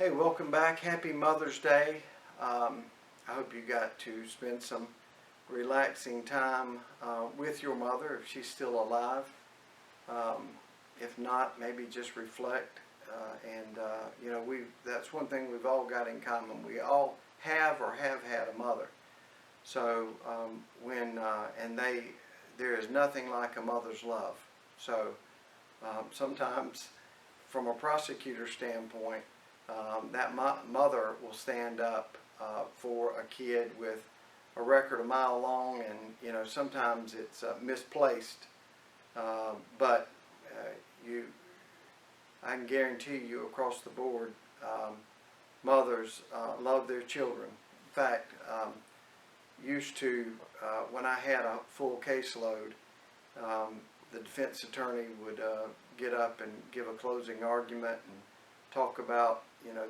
Hey, welcome back. Happy Mother's Day. I hope you got to spend some relaxing time with your mother if she's still alive. If not, maybe just reflect. That's one thing we've all got in common. We all have or have had a mother. So there is nothing like a mother's love. So sometimes, from a prosecutor's standpoint, that mother will stand up for a kid with a record a mile long, and sometimes it's misplaced. But I can guarantee you across the board, mothers love their children. In fact, when I had a full caseload, the defense attorney would get up and give a closing argument and talk about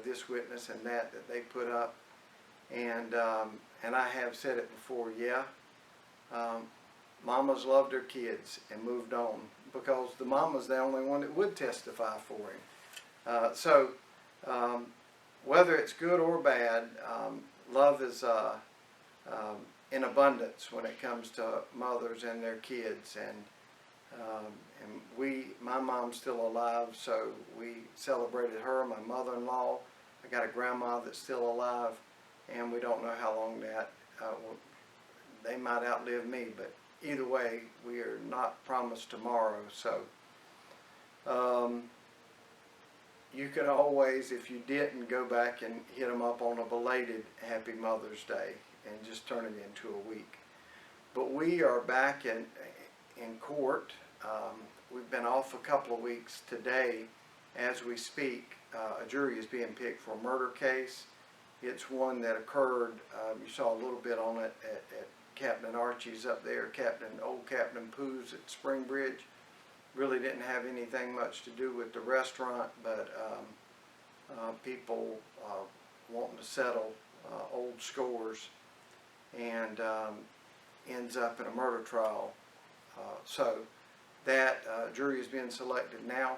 this witness and that they put up, and I have said it before. Mamas loved their kids and moved on because the mama's the only one that would testify for him. Whether it's good or bad, love is in abundance when it comes to mothers and their kids, and my mom's still alive, so we celebrated her. My mother-in-law, I got a grandma that's still alive, and we don't know how long that they might outlive me, but either way, we are not promised tomorrow. So you can always, if you didn't, go back and hit them up on a belated Happy Mother's Day and just turn it into a week. But we are back in court. We've been off a couple of weeks. Today, as we speak, a jury is being picked for a murder case. It's one that occurred, you saw a little bit on it at Captain Archie's up there, old Captain Pooh's at Spring Bridge. Really didn't have anything much to do with the restaurant, but people wanting to settle old scores, and ends up in a murder trial. So that jury is being selected now,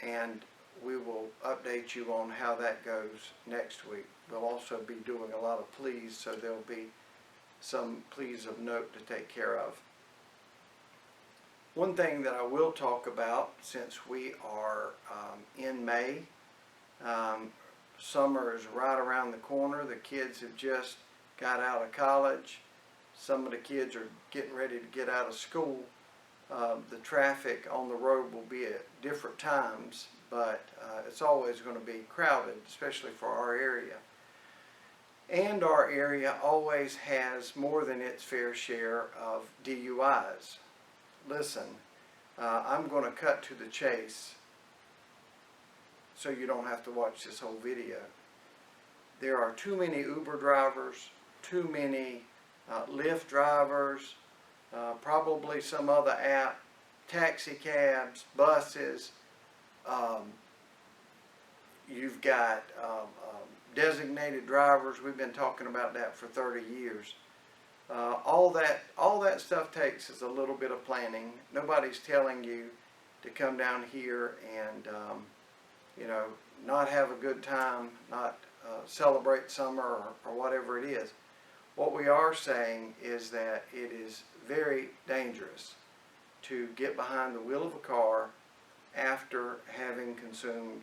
and we will update you on how that goes next week. We'll also be doing a lot of pleas, so there'll be some pleas of note to take care of. One thing that I will talk about, since we are in May, summer is right around the corner. The kids have just got out of college. Some of the kids are getting ready to get out of school. The traffic on the road will be at different times, but it's always going to be crowded, especially for our area. And our area always has more than its fair share of DUIs. Listen, I'm going to cut to the chase so you don't have to watch this whole video. There are too many Uber drivers, too many Lyft drivers, probably some other app, taxi cabs, buses. You've got designated drivers. We've been talking about that for 30 years. All that stuff takes is a little bit of planning. Nobody's telling you to come down here and not have a good time, not celebrate summer or whatever it is. What we are saying is that it is very dangerous to get behind the wheel of a car after having consumed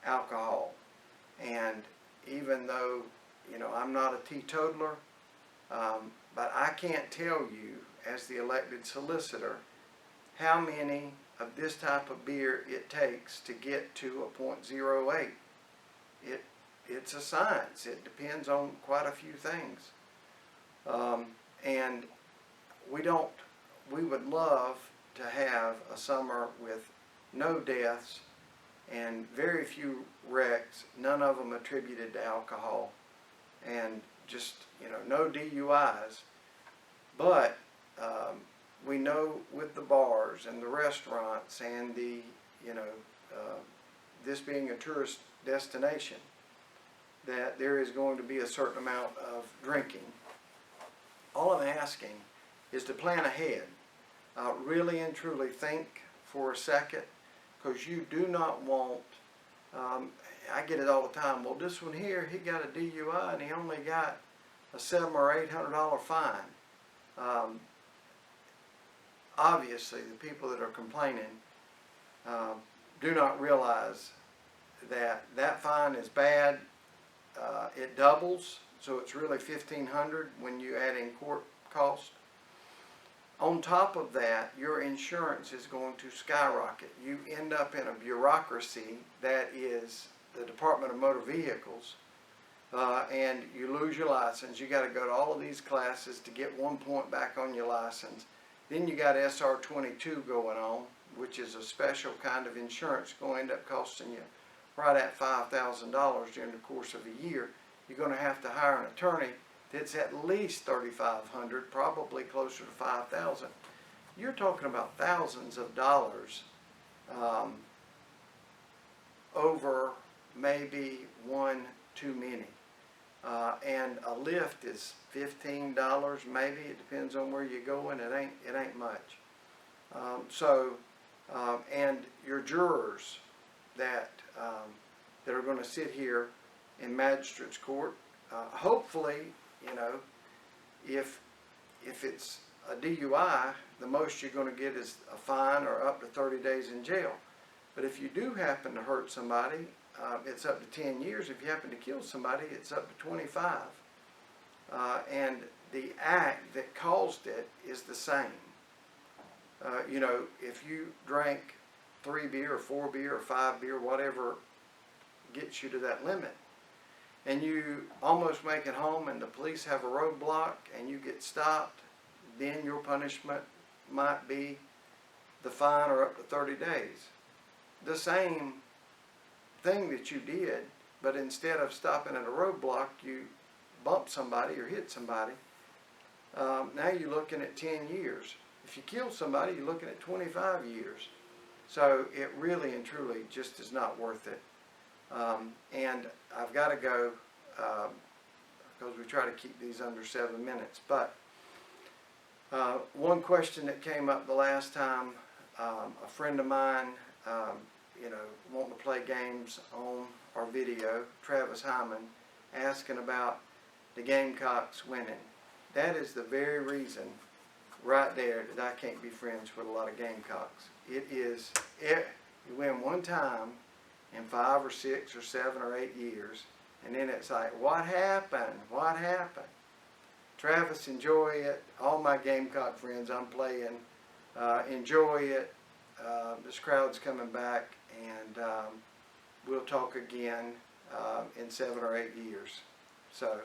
alcohol. And even though I'm not a teetotaler, but I can't tell you, as the elected solicitor, how many of this type of beer it takes to get to a .08. It's a science. It depends on quite a few things. And we would love to have a summer with no deaths and very few wrecks, none of them attributed to alcohol, and just no DUIs. But we know with the bars and the restaurants and this being a tourist destination, that there is going to be a certain amount of drinking. All I'm asking is to plan ahead. Really and truly think for a second, because you do not want I get it all the time. Well, this one here, he got a DUI and he only got a $700 or $800 fine. Obviously, the people that are complaining do not realize that that fine is bad. It doubles, so it's really $1,500 when you add in court cost. On top of that, your insurance is going to skyrocket. You end up in a bureaucracy that is the Department of Motor Vehicles, and you lose your license. You got to go to all of these classes to get 1 point back on your license. Then you got SR22 going on, which is a special kind of insurance going to end up costing you right at $5,000 during the course of a year. You're going to have to hire an attorney that's at least $3,500, probably closer to $5,000. You're talking about thousands of dollars over maybe one too many. And a lift is $15 maybe. It depends on where you're going. It ain't much. And your jurors that are going to sit here in magistrate's court, hopefully, you know, if it's a DUI, the most you're going to get is a fine or up to 30 days in jail. But if you do happen to hurt somebody, it's up to 10 years. If you happen to kill somebody, it's up to 25. And the act that caused it is the same. You know, if you drank 3 beer or 4 beer or 5 beer, whatever gets you to that limit, and you almost make it home and the police have a roadblock and you get stopped, then your punishment might be the fine or up to 30 days. The same thing that you did, but instead of stopping at a roadblock, you bump somebody or hit somebody. Now you're looking at 10 years. If you kill somebody, you're looking at 25 years. So it really and truly just is not worth it. And I've got to go because we try to keep these under 7 minutes. But one question that came up the last time, a friend of mine, you know, wanting to play games on our video, Travis Hyman, asking about the Gamecocks winning. That is the very reason right there that I can't be friends with a lot of Gamecocks. You win one time in 5 or 6 or 7 or 8 years, and then it's like, what happened? What happened? Travis, enjoy it. All my Gamecock friends I'm playing, enjoy it. This crowd's coming back, and we'll talk again in 7 or 8 years. So